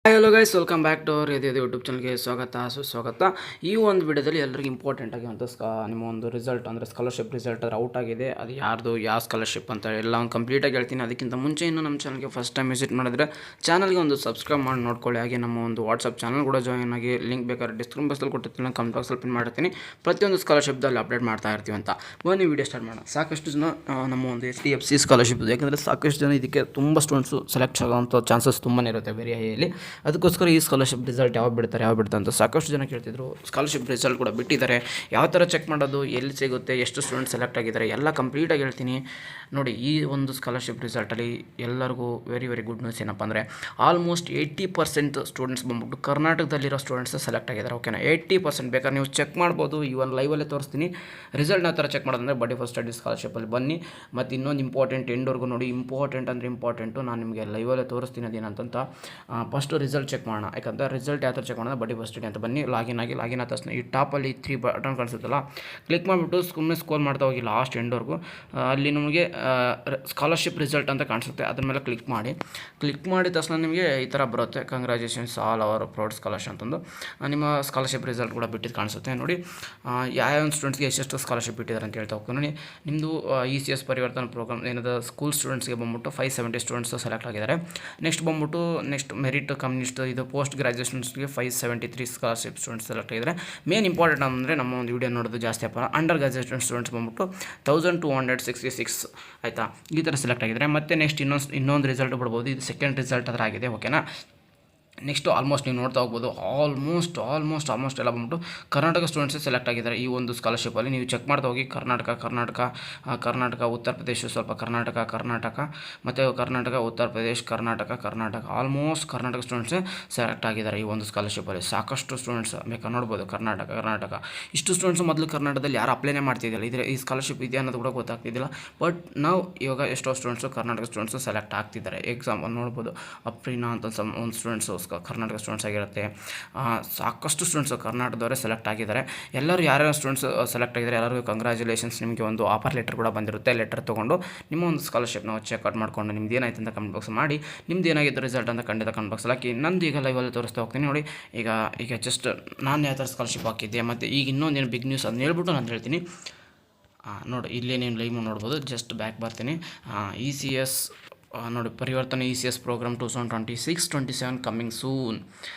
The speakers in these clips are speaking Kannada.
Hi hello guys, welcome back to our YouTube ಚಾನಲ್ಗೆ ಸುಸ್ವಾಗತ. ಈ ಒಂದು ವಿಡಿಯೋದಲ್ಲಿ ಎಲ್ಲರಿಗೂ ಇಂಪಾರ್ಟೆಂಟ್ ಆಗಿರುವಂಥ ನಿಮ್ಮ ಒಂದು ರಿಸಲ್ಟ್ ಅಂದರೆ ಸ್ಕಾಲರ್ಶಿಪ್ ರಿಸಲ್ಟ್ ಅದು ಔಟ್ ಆಗಿದೆ. ಅದು ಯಾರ್ದು ಯಾವ ಸ್ಕಾಲರ್ಶಿಪ್ ಅಂತ ಎಲ್ಲ ಒಂದು ಕಂಪ್ಲೀಟಾಗಿ ಹೇಳ್ತೀನಿ. ಅದಕ್ಕಿಂತ ಮುಂಚೆ ಇನ್ನೂ ನಮ್ಮ ಚಾನಲ್ಗೆ ಫಸ್ಟ್ ಟೈಮ್ ವಿಸಿಟ್ ಮಾಡಿದ್ರೆ ಚಾನಲ್ಗೆ ಒಂದು ಸಬ್ಸ್ಕ್ರೈಬ್ ಮಾಡಿ ನೋಡ್ಕೊಳ್ಳಿ. ಹಾಗೆ ನಮ್ಮ ಒಂದು ವಾಟ್ಸಪ್ ಚಾನಲ್ ಕೂಡ ಜಾಯಿನ್ ಆಗಿ, ಲಿಂಕ್ ಬೇಕಾದ್ರೆ ಡಿಸ್ಕ್ರಿಪ್ಷನಲ್ಲಿ ಕೊಟ್ಟಿರ್ತೀನಿ, ಕಮೆಂಟ್ ಬಾಕ್ಸಲ್ಲಿ ಪಿನ್ ಮಾಡಿರ್ತೀನಿ. ಪ್ರತಿಯೊಂದು ಸ್ಕಾಲರ್ಶಿಪ್ದಲ್ಲಿ ಅಪ್ಡೇಟ್ ಮಾಡ್ತಾ ಇರ್ತೀವಿ ಅಂತ. ಬನ್ನಿ ವಿಡಿಯೋ ಸ್ಟಾರ್ಟ್ ಮಾಡೋಣ. ಸಾಕಷ್ಟು ಜನ ನಮ್ಮ ಒಂದು HDFC ಸ್ಕಾಲರ್ಶಿಪ್ ಇದೆ, ಯಾಕಂದರೆ ಸಾಕಷ್ಟು ಜನ ಇದಕ್ಕೆ ತುಂಬ ಸ್ಟೂಡೆಂಟ್ಸು ಸೆಲೆಕ್ಟ್ ಆಗೋವಂಥ ಚಾನ್ಸಸ್ ತುಂಬಾ ಇರುತ್ತೆ ವೆರಿ ಹೈಯಲ್ಲಿ. ಅದಕ್ಕೋಸ್ಕರ ಈ ಸ್ಕಾಲರ್ಶಿಪ್ ರಿಸಲ್ಟ್ ಯಾವಾಗ ಬಿಡ್ತಾರೆ ಅಂತ ಸಾಕಷ್ಟು ಜನ ಕೇಳ್ತಿದ್ರು. ಸ್ಕಾಲರ್ಶಿಪ್ ರಿಸಲ್ಟ್ ಕೂಡ ಬಿಟ್ಟಿದ್ದಾರೆ. ಯಾವ ಥರ ಚೆಕ್ ಮಾಡೋದು, ಎಲ್ಲಿ ಸಿಗುತ್ತೆ, ಎಷ್ಟು ಸ್ಟೂಡೆಂಟ್ ಸೆಲೆಕ್ಟ್ ಆಗಿದ್ದಾರೆ ಎಲ್ಲ ಕಂಪ್ಲೀಟಾಗಿ ಹೇಳ್ತೀನಿ ನೋಡಿ. ಈ ಒಂದು ಸ್ಕಾಲರ್ಶಿಪ್ ರಿಸಲ್ಟಲ್ಲಿ ಎಲ್ಲರಿಗೂ ವೆರಿ ಗುಡ್ ನ್ಯೂಸ್ ಏನಪ್ಪ ಅಂದರೆ ಆಲ್ಮೋಸ್ಟ್ 80% ಸ್ಟೂಡೆಂಟ್ಸ್ ಬಂದ್ಬಿಟ್ಟು ಕರ್ನಾಟಕದಲ್ಲಿರೋ ಸ್ಟೂಡೆಂಟ್ಸ್ ಸೆಲೆಕ್ಟ್ ಆಗಿದ್ದಾರೆ. ಓಕೆನಾ, 80% ಬೇಕಾದ್ರೆ ನೀವು ಚೆಕ್ ಮಾಡ್ಬೋದು. ಇವನ್ ಲೈವಲ್ಲೇ ತೋರಿಸ್ತೀನಿ ರಿಸಲ್ಟ್ನ ಥರ ಚೆಕ್ ಮಾಡೋದಂದರೆ ಬಡಿ ಫಸ್ಟ್ ಸ್ಟಡಿ ಸ್ಕಾಲರ್ಶಿಪ್ಪಲ್ಲಿ ಬನ್ನಿ. ಮತ್ತು ಇನ್ನೊಂದು ಇಂಪಾರ್ಟೆಂಟ್ ಎಂಡ್ವರೆಗೂ ನೋಡಿ. ಇಂಪಾರ್ಟೆಂಟು ನಾನು ನಿಮಗೆ ಲೈವಲ್ಲೇ ತೋರಿಸ್ತೀನಿ ಅದೇನಂತ. ಫಸ್ಟು ರಿಸಲ್ಟ್ ಚೆಕ್ ಮಾಡೋಣ. ಯಾಕಂದರೆ ರಿಸಲ್ಟ್ ಯಾವ ಥರ ಚೆಕ್ ಮಾಡೋಣ, ಬಡಿ ಫಸ್ಟ್ ಸ್ಟಡಿ ಅಂತ ಬನ್ನಿ. ಲಾಗಿನ್ ಆದ ತಕ್ಷಣ ಈ ಟಾಪಲ್ಲಿ 3 ಬಟನ್ ಕಾಣಿಸುತ್ತಲ್ಲ, ಕ್ಲಿಕ್ ಮಾಡಿಬಿಟ್ಟು ಸುಮ್ಮನೆ ಸ್ಕೋಲ್ ಮಾಡ್ತಾ ಹೋಗಿ ಲಾಸ್ಟ್ ಎಂಡ್ವರೆಗೂ. ಅಲ್ಲಿ ನಮಗೆ ಸ್ಕಾಲರ್ಶಿಪ್ ರಿಸಲ್ಟ್ ಅಂತ ಕಾಣಿಸುತ್ತೆ, ಅದ್ರ ಮೇಲೆ ಕ್ಲಿಕ್ ಮಾಡಿದ ತಕ್ಷಣ ನಿಮಗೆ ಈ ಥರ ಬರುತ್ತೆ, congratulations all our proud scholarship ಅಂತಂದು. ನಿಮ್ಮ ಸ್ಕಾಲರ್ಶಿಪ್ ರಿಸಲ್ಟ್ ಕೂಡ ಬಿಟ್ಟಿದ್ದು ಕಾಣಿಸುತ್ತೆ ನೋಡಿ. ಯಾವ ಸ್ಟೂಡೆಂಟ್ಸ್ಗೆ ಎಷ್ಟೆಷ್ಟು ಸ್ಕಾಲರ್ಶಿಪ್ ಬಿಟ್ಟಿದ್ದಾರೆ ಅಂತ ಹೇಳ್ತಾ ಹೋಗ್ತೀನಿ ನೋಡಿ. ನಿಮ್ಮದು ECS ಪರಿವರ್ತನಾ ಪ್ರೋಗ್ರಾಮ್ ಏನದ ಸ್ಕೂಲ್ ಸ್ಟೂಡೆಂಟ್ಸ್ಗೆ ಬಂದ್ಬಿಟ್ಟು 570 ಸ್ಟೂಡೆಂಟ್ಸ್ ಸೆಲೆಕ್ಟ್ ಆಗಿದ್ದಾರೆ. ನೆಕ್ಸ್ಟ್ ಮೆರಿಟ್ ಕಮ್ಯುನಿಸ್ಟ್ ಇದು ಪೋಸ್ಟ್ ಗ್ರಾಜುಯೇಷನ್ಸ್ಗೆ 573 ಸ್ಕಾಲರ್ಶಿಪ್ ಸ್ಟೂಡೆಂಟ್ಸ್ ಸೆಲೆಕ್ಟ್ ಆಗಿದ್ದಾರೆ. ಮೇನ್ ಇಂಪಾರ್ಟೆಂಟ್ ಅಂದರೆ ನಮ್ಮ ಒಂದು ವಿಡಿಯೋ ನೋಡೋದು ಜಾಸ್ತಿ ಅಪ್ಪ. ಅಂಡರ್ ಗ್ರಾಜುಯೇಷನ್ ಸ್ಟೂಡೆಂಟ್ಸ್ ಬಂದ್ಬಿಟ್ಟು 1266 ಆಯಿತಾ, ಈ ಥರ ಸೆಲೆಕ್ಟ್ ಆಗಿದ್ದಾರೆ. ಮತ್ತು ನೆಕ್ಸ್ಟ್ ಇನ್ನೊಂದು ರಿಸಲ್ಟ್ ಬಿಡ್ಬೋದು. ಇದು ಸೆಕೆಂಡ್ ರಿಸಲ್ಟ್ ಅದರ ಆಗಿದೆ. ಓಕೆನಾ, ನೆಕ್ಸ್ಟು ಆಲ್ಮೋಸ್ಟ್ ನೀವು ನೋಡ್ತಾ ಹೋಗ್ಬೋದು, ಆಲ್ಮೋಸ್ಟ್ ಎಲ್ಲ ಬಂದ್ಬಿಟ್ಟು ಕರ್ನಾಟಕ ಸ್ಟೂಡೆಂಟ್ಸೇ ಸೆಲೆಕ್ಟ್ ಆಗಿದ್ದಾರೆ ಈ ಒಂದು ಸ್ಕಾಲರ್ಶಿಪ್ಪಲ್ಲಿ. ನೀವು ಚೆಕ್ ಮಾಡ್ತಾ ಹೋಗಿ. ಕರ್ನಾಟಕ ಉತ್ತರ ಪ್ರದೇಶ, ಸ್ವಲ್ಪ ಕರ್ನಾಟಕ ಮತ್ತು ಕರ್ನಾಟಕ ಉತ್ತರ ಪ್ರದೇಶ, ಕರ್ನಾಟಕ ಆಲ್ಮೋಸ್ಟ್ ಕರ್ನಾಟಕ ಸ್ಟೂಡೆಂಟ್ಸೇ ಸೆಲೆಕ್ಟ್ ಆಗಿದ್ದಾರೆ ಈ ಒಂದು ಸ್ಕಾಲರ್ಶಿಪ್ಪಲ್ಲಿ. ಸಾಕಷ್ಟು ಸ್ಟೂಡೆಂಟ್ಸ್ ಬೇಕಾದ್ರೆ ನೋಡ್ಬೋದು. ಕರ್ನಾಟಕ ಇಷ್ಟು ಸ್ಟೂಡೆಂಟ್ಸು ಮೊದಲು ಕರ್ನಾಟಕದಲ್ಲಿ ಯಾರು ಅಪ್ಲೈನೇ ಮಾಡ್ತಿದ್ದಿಲ್ಲ. ಈ ಸ್ಕಾಲರ್ಶಿಪ್ ಇದೆ ಅನ್ನೋದು ಕೂಡ ಗೊತ್ತಾಗ್ತಿದ್ದಿಲ್ಲ. ಬಟ್ ನಾವು ಇವಾಗ ಎಷ್ಟೋ ಸ್ಟೂಡೆಂಟ್ಸು ಕರ್ನಾಟಕ ಸ್ಟೂಡೆಂಟ್ಸು ಸೆಲೆಕ್ಟ್ ಆಗ್ತಿದ್ದಾರೆ. ಎಕ್ಸಾಮ್ ನೋಡ್ಬೋದು. ಅಪ್ರೀನಾ ಅಂತ ಒಂದು ಸ್ಟೂಡೆಂಟ್ಸು ಕರ್ನಾಟಕ ಸ್ಟೂಡೆಂಟ್ಸ್ ಆಗಿರುತ್ತೆ. ಸಾಕಷ್ಟು ಸ್ಟೂಡೆಂಟ್ಸು ಕರ್ನಾಟಕದವರೇ ಸೆಲೆಕ್ಟ್ ಆಗಿದ್ದಾರೆ. ಎಲ್ಲರೂ ಯಾರ್ಯಾರು ಸ್ಟೂಡೆಂಟ್ಸ್ ಸೆಲೆಕ್ಟ್ ಆಗಿದ್ದಾರೆ ಎಲ್ಲರಿಗೂ ಕಂಗ್ರ್ಯಾಚುಲೇಷನ್ಸ್. ನಿಮಗೆ ಒಂದು ಆಫರ್ ಲೆಟರ್ ಕೂಡ ಬಂದಿರುತ್ತೆ. ಲೆಟರ್ ತೊಗೊಂಡು ನಿಮ್ಮ ಒಂದು ಸ್ಕಾಲರ್ಶಿಪ್ ನಾವು ಚೆಕ್ಔಟ್ ಮಾಡಿಕೊಂಡು ನಿಮ್ದು ಏನಾಯ್ತು ಅಂತ ಕಮೆಂಟ್ ಬಾಕ್ಸ್ ಮಾಡಿ. ನಿಮ್ದು ಏನಾಗಿತ್ತು ರಿಸಲ್ಟ್ ಅಂತ ಖಂಡಿತ ಕಮೆಂಟ್ ಬಾಕ್ಸಲ್ಲಿ ಹಾಕಿ. ನಂದು ಈಗ ಲೈವಲ್ಲಿ ತೋರಿಸ್ತಾ ಹೋಗ್ತೀನಿ ನೋಡಿ. ಈಗ ಜಸ್ಟ್ ನಾನು ಯಾವ ಥರ ಸ್ಕಾಲರ್ಶಿಪ್ ಹಾಕಿದ್ದೆ ಮತ್ತು ಈಗ ಇನ್ನೊಂದೇನು ಬಿಗ್ ನ್ಯೂಸ್ ಅದನ್ನ ಹೇಳ್ಬಿಟ್ಟು ನಾನು ಹೇಳ್ತೀನಿ ನೋಡಿ. ಇಲ್ಲಿ ನೀವು ಲೈವ್ ನೋಡ್ಬೋದು. ಜಸ್ಟ್ ಬ್ಯಾಕ್ ಬರ್ತೀನಿ. ECS ನೋಡಿ, ಪರಿವರ್ತನೆ ECS ಪ್ರೋಗ್ರಾಮ್ 2026-27 ಕಮ್ಮಿಂಗ್ ಸೂನ್.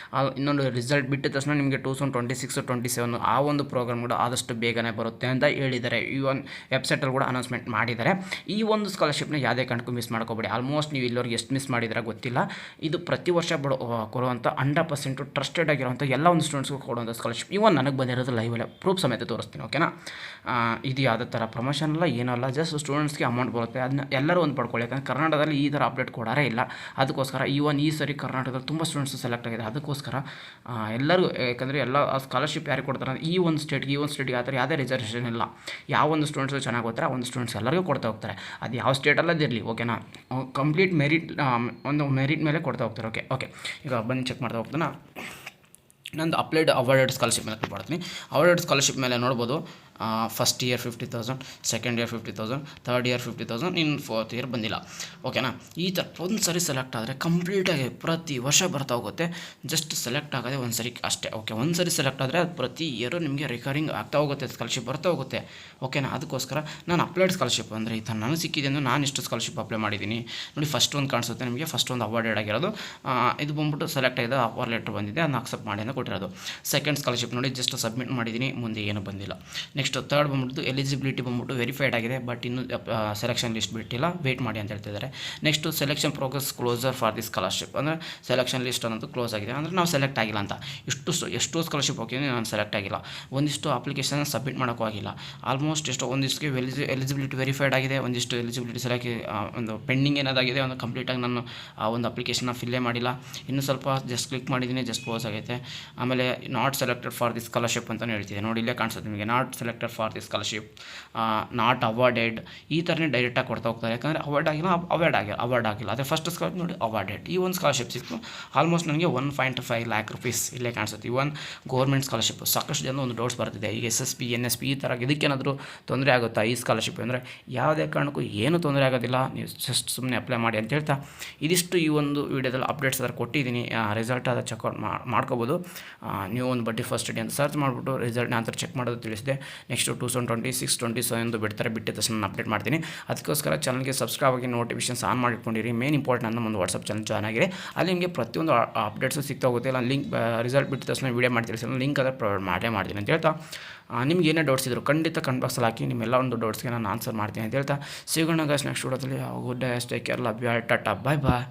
ಇನ್ನೊಂದು ರಿಸಲ್ಟ್ ಬಿಟ್ಟ ತಕ್ಷಣ ನಿಮಗೆ 2026-27 ಆ ಒಂದು ಪ್ರೋಗ್ರಾಮ್ ಕೂಡ ಆದಷ್ಟು ಬೇಗನೆ ಬರುತ್ತೆ ಅಂತ ಹೇಳಿದ್ದಾರೆ. ಈ ಒಂದು ವೆಬ್ಸೈಟಲ್ಲಿ ಕೂಡ ಅನೌನ್ಸ್ಮೆಂಟ್ ಮಾಡಿದ್ದಾರೆ. ಈ ಒಂದು ಸ್ಕಾಲರ್ಶಿಪ್ನ ಯಾವುದೇ ಕಾರಣಕ್ಕೂ ಮಿಸ್ ಮಾಡ್ಕೋಬೇಡಿ. ಆಲ್ಮೋಸ್ಟ್ ನೀವು ಇಲ್ಲಿವರೆಗೆ ಎಷ್ಟು ಮಿಸ್ ಮಾಡಿದ್ರೆ ಗೊತ್ತಿಲ್ಲ. ಇದು ಪ್ರತಿ ವರ್ಷ ಕೊಡುವಂಥ 100% ಟ್ರಸ್ಟೆಡ್ ಆಗಿರುವಂಥ ಎಲ್ಲ ಒಂದು ಸ್ಟೂಡೆಂಟ್ಸ್ಗೂ ಕೊಡುವಂಥ ಸ್ಕಾಲರ್ಶಿಪ್. ಇವನ್ ನನಗೆ ಬಂದಿರೋದು ಲೈವಲ್ಲೇ ಪ್ರೂಫ್ ಸಮೇತ ತೋರಿಸ್ತೀನಿ. ಓಕೆನಾ, ಇದು ಯಾವುದೇ ಥರ ಪ್ರಮೋಷನ್ ಅಲ್ಲ, ಏನಲ್ಲ, ಜಸ್ಟ್ ಸ್ಟೂಡೆಂಟ್ಸ್ಗೆ ಅಮೌಂಟ್ ಬರುತ್ತೆ. ಅದನ್ನ ಎಲ್ಲರೂ ಒಂದು ಪಡ್ಕೊಳ್ಳಿ. ಯಾಕಂದರೆ ಕರ್ನಾಟಕದಲ್ಲಿ ಈ ಥರ ಅಪ್ಡೇಟ್ ಕೊಡೋರೇ ಇಲ್ಲ. ಅದಕ್ಕೋಸ್ಕರ ಈ ಸರಿ ಕರ್ನಾಟಕದಲ್ಲಿ ತುಂಬ ಸ್ಟೂಡೆಂಟ್ಸ್ ಸೆಲೆಕ್ಟ್ ಆಗಿದೆ. ಅದಕ್ಕೋಸ್ಕರ ಎಲ್ಲರೂ, ಯಾಕಂದರೆ ಎಲ್ಲ ಸ್ಕಾಲರ್ಶಿಪ್ ಯಾರಿಗೆ ಕೊಡ್ತಾರೆ ಈ ಒಂದು ಸ್ಟೇಟ್ಗೆ ಆ ಥರ ಯಾವುದೇ ರಿಸರ್ವೇಷನ್ ಇಲ್ಲ. ಯಾವ ಒಂದು ಸ್ಟೂಡೆಂಟ್ಸು ಚೆನ್ನಾಗಿ ಹೋಗ್ತಾರೆ ಆ ಒಂದು ಸ್ಟೂಡೆಂಟ್ಸ್ ಎಲ್ಲರಿಗೂ ಕೊಡ್ತಾ ಹೋಗ್ತಾರೆ. ಅದು ಯಾವ ಸ್ಟೇಟಲ್ಲದಿರಲಿ. ಓಕೆನಾ, ಕಂಪ್ಲೀಟ್ ಒಂದು ಮೆರಿಟ್ ಮೇಲೆ ಕೊಡ್ತಾ ಹೋಗ್ತಾರೆ. ಓಕೆ, ಈಗ ಬನ್ನಿ ಚೆಕ್ ಮಾಡ್ತಾ ಹೋಗ್ತಾನೆ. ನಂದು ಅಪ್ಲೈಡ್ ಅವಾರ್ಡೆಡ್ ಸ್ಕಾಲರ್ಶಿಪ್ ಮೇಲೆ ಕ್ಲಿಕ್ ಮಾಡ್ತೀನಿ. ಅವಾರ್ಡೆಡ್ ಸ್ಕಾಲರ್ಶಿಪ್ ಮೇಲೆ ನೋಡ್ಬೋದು. First year 50,000, second year 50,000, third year 50,000, ಇನ್ನು ಫೋರ್ತ್ ಇಯರ್ ಬಂದಿಲ್ಲ. ಓಕೆನಾ, ಈ ಥರ ಒಂದು ಸರಿ ಸೆಲೆಕ್ಟ್ ಆದರೆ ಕಂಪ್ಲೀಟಾಗಿ ಪ್ರತಿ ವರ್ಷ ಬರ್ತಾ ಹೋಗುತ್ತೆ. ಜಸ್ಟ್ ಸೆಲೆಕ್ಟ್ ಆಗೋದೇ ಒಂದು ಸರಿ ಅಷ್ಟೇ. ಓಕೆ, ಒಂದು ಸರಿ ಸೆಲೆಕ್ಟ್ ಆದರೆ ಅದು ಪ್ರತಿ ಇಯರು ನಿಮಗೆ ರಿಕರಿಂಗ್ ಆಗ್ತಾ ಹೋಗುತ್ತೆ, ಸ್ಕಾಲರ್ಶಿಪ್ ಬರ್ತಾ ಹೋಗುತ್ತೆ. ಓಕೆನಾ, ಅದಕ್ಕೋಸ್ಕರ ನಾನು ಅಪ್ಲೈಡ್ ಸ್ಕಾಲರ್ಶಿಪ್ ಅಂದರೆ ಈ ಥರ ನನಗೆ ಸಿಕ್ಕಿದೆ ಅಂದರೆ ನಾನು ಇಷ್ಟು ಸ್ಕಾಲರ್ಶಿಪ್ ಅಪ್ಲೈ ಮಾಡಿದ್ದೀನಿ ನೋಡಿ. ಫಸ್ಟ್ ಒಂದು ಕಾಣಿಸುತ್ತೆ ನಿಮಗೆ, ಫಸ್ಟ್ ಒಂದು ಅವಾರ್ಡೆಡ್ ಆಗಿರೋದು. ಇದು ಬಂದ್ಬಿಟ್ಟು ಸೆಲೆಕ್ಟ್ ಆಗಿದೆ, ಆಫರ್ ಲೆಟರ್ ಬಂದಿದೆ, ಅದನ್ನ ಅಕ್ಸೆಪ್ಟ್ ಮಾಡಿ ಅಂತ ಕೊಟ್ಟಿರೋದು. ಸೆಕೆಂಡ್ ಸ್ಕಾಲರ್ಶಿಪ್ ನೋಡಿ, ಜಸ್ಟ್ ಸಬ್ಮಿಟ್ ಮಾಡಿದ್ದೀನಿ, ಮುಂದೆ ಏನು ಬಂದಿಲ್ಲ. ನೆಕ್ಸ್ಟ್ ಥರ್ಡ್ ಬಂದ್ಬಿಟ್ಟು ಎಲಿಜಿಬಿಲಿಟಿ ಬಂದ್ಬಿಟ್ಟು ವೆರಿಫೈಡ್ ಆಗಿದೆ, ಬಟ್ ಇನ್ನು ಸೆಲೆಕ್ಷನ್ ಲಿಸ್ಟ್ ಬಿಟ್ಟಿಲ್ಲ, ವೇಟ್ ಮಾಡಿ ಅಂತ ಹೇಳ್ತಿದ್ದಾರೆ. Next selection progress closer for the scholarship ಅಂದರೆ ಸೆಲೆಕ್ಷನ್ ಲಿಸ್ಟ್ ಅನ್ನೋದು ಕ್ಲೋಸ್ ಆಗಿದೆ, ಅಂದರೆ ನಾವು ಸೆಲೆಕ್ಟ್ ಆಗಿಲ್ಲ ಅಂತ. ಎಷ್ಟೋ ಸ್ಕಾಲರ್ಶಿಪ್ ಹೋಗಿದ್ದೀನಿ, ನಾನು ಸೆಲೆಕ್ಟ್ ಆಗಿಲ್ಲ. ಒಂದಿಷ್ಟು ಅಪ್ಲಿಕೇಶನ್ ಸಬ್ಮಿಟ್ ಮಾಡೋಕ್ಕೂ ಆಗಿಲ್ಲ. ಆಲ್ಮೋಸ್ಟ್ ಒಂದಿಷ್ಟಕ್ಕೆ ಎಲಿಜಿಬಿಲಿಟಿ ವೆರಿಫೈಡ್ ಆಗಿದೆ, ಒಂದಿಷ್ಟು ಎಲಿಜಿಬಿಲಿಟಿ ಸೆಲೆಕ್ಟ್ ಒಂದು ಪೆಂಡಿಂಗ್ ಏನಾದಾಗಿದೆ, ಒಂದು ಕಂಪ್ಲೀಟಾಗಿ ನಾನು ಆ ಒಂದು ಅಪ್ಲಿಕೇಶನ್ನ ಫಿಲ್ಲೇ ಮಾಡಿಲ್ಲ. ಇನ್ನೂ ಸ್ವಲ್ಪ ಜಸ್ಟ್ ಕ್ಲಿಕ್ ಮಾಡಿದ್ದೀನಿ, ಜಸ್ಟ್ ಕ್ಲೋಸ್ ಆಗೈತೆ. ಆಮೇಲೆ not selected for the scholarship ಅಂತಲೇ ಹೇಳ್ತಿದೆ ನೋಡಿ. ಇಲ್ಲೇ ಕಾಣಿಸುತ್ತೆ ನಿಮಗೆ not select selected for the scholarship, not awarded, ಈ ಥರನೇ ಡೈರೆಕ್ಟಾಗಿ ಕೊಡ್ತಾ ಹೋಗ್ತಾರೆ. ಯಾಕಂದರೆ ಅವಾರ್ಡ್ ಆಗಿಲ್ಲ ಅದೇ ಫಸ್ಟ್ ಸ್ಕಾಲರ್ಶಿಪ್ ನೋಡಿ ಅವಾರ್ಡೆಡ್. ಈ ಒಂದು ಸ್ಕಾಲರ್ಶಿಪ್ ಸಿಕ್ತು ಆಲ್ಮೋಸ್ಟ್ ನನಗೆ 1.5 lakh rupees ಇಲ್ಲೇ ಕಾಣಿಸುತ್ತೆ. ಇವನ್ ಗೌರ್ಮೆಂಟ್ ಸ್ಕಾಲರ್ಶಿಪ್. ಸಾಕಷ್ಟು ಜನ ಒಂದು ಡೌಟ್ಸ್ ಬರ್ತಿದೆ, ಈಗ SSP NSP ಈ ಥರ ಇದಕ್ಕೇನಾದರೂ ತೊಂದರೆ ಆಗುತ್ತಾ ಈ ಸ್ಕಾಲರ್ಶಿಪ್ ಅಂದರೆ ಯಾವುದೇ ಕಾರಣಕ್ಕೂ ಏನೂ ತೊಂದರೆ ಆಗೋದಿಲ್ಲ, ನೀವು ಜಸ್ಟ್ ಸುಮ್ಮನೆ ಅಪ್ಲೈ ಮಾಡಿ ಅಂತ ಹೇಳ್ತಾ ಇದಿಷ್ಟು ಈ ಒಂದು ವಿಡಿಯೋದಲ್ಲಿ ಅಪ್ಡೇಟ್ಸ್ ಅದರ ಕೊಟ್ಟಿದ್ದೀನಿ. ರಿಸಲ್ಟ್ ಅದು ಚೆಕ್ಔಟ್ ಮಾಡ್ಕೋಬೋದು. ನೀವು ಒಂದು ಬಡ್ಡಿ ಫಸ್ಟ್ ಸ್ಟಡಿ ಅಂತ ಸರ್ಚ್ ಮಾಡಿಬಿಟ್ಟು ರಿಸಲ್ಟ್ನ ಅಂತ ಚೆಕ್ ಮಾಡೋದು ತಿಳಿಸಿದೆ. ನೆಕ್ಸ್ಟ್ 2026-27 ಬಿಡ್ತಾರೆ, ಬಿಟ್ಟಿದ್ದ ತಕ್ಷಣ ನಾನು ಅಪ್ಡೇಟ್ ಮಾಡ್ತೀನಿ. ಅದಕ್ಕೋಸ್ಕರ ಚಾನಲ್ಗೆ ಸಬ್ಸ್ಕ್ರೈಬ್ ಆಗಿ ನೋಟಿಫಿಕೇಷನ್ಸ್ ಆನ್ ಮಾಡಿಕೊಂಡಿರಿ. ಮೇನ್ ಇಂಪಾರ್ಟೆಂಟ್ ನನ್ನ ಒಂದು ವಾಟ್ಸಪ್ ಚಾನಲ್ ಜಾಯ್ನ್ ಆಗಿರಿ. ಅಲ್ಲಿ ನಿಮಗೆ ಪ್ರತಿಯೊಂದು ಅಪ್ಡೇಟ್ಸು ಸಿಗ್ತಾ ಹೋಗುತ್ತೆ. ನಾನು ಲಿಂಕ್ ರಿಸಲ್ಟ್ ಬಿಟ್ಟಿದ ತಕ್ಷಣ ವೀಡಿಯೋ ಮಾಡ್ತೀನಿ, ಲಿಂಕ್ ಅದರ ಪ್ರೊವೈಡ್ ಮಾಡ್ತೀನಿ ಅಂತ ಹೇಳ್ತಾ ನಿಮ್ಗೆ ಏನೇ ಡೌಟ್ಸ್ ಇದ್ರು ಖಂಡಿತ ಕಮೆಂಟ್ ಬಾಕ್ಸಲ್ಲಿ ಹಾಕಿ, ನಿಮ್ಮೆಲ್ಲ ಒಂದು ಡೌಟ್ಸ್ಗೆ ನಾನು ಆನ್ಸರ್ ಮಾಡ್ತೀನಿ ಅಂತ ಹೇಳ್ತಾ ಸಿಗೋಣ ಗೈಸ್ ನೆಕ್ಸ್ಟ್ ವಿಡಿಯೋದಲ್ಲಿ. Good day, take care, love you all, tata, bye bye.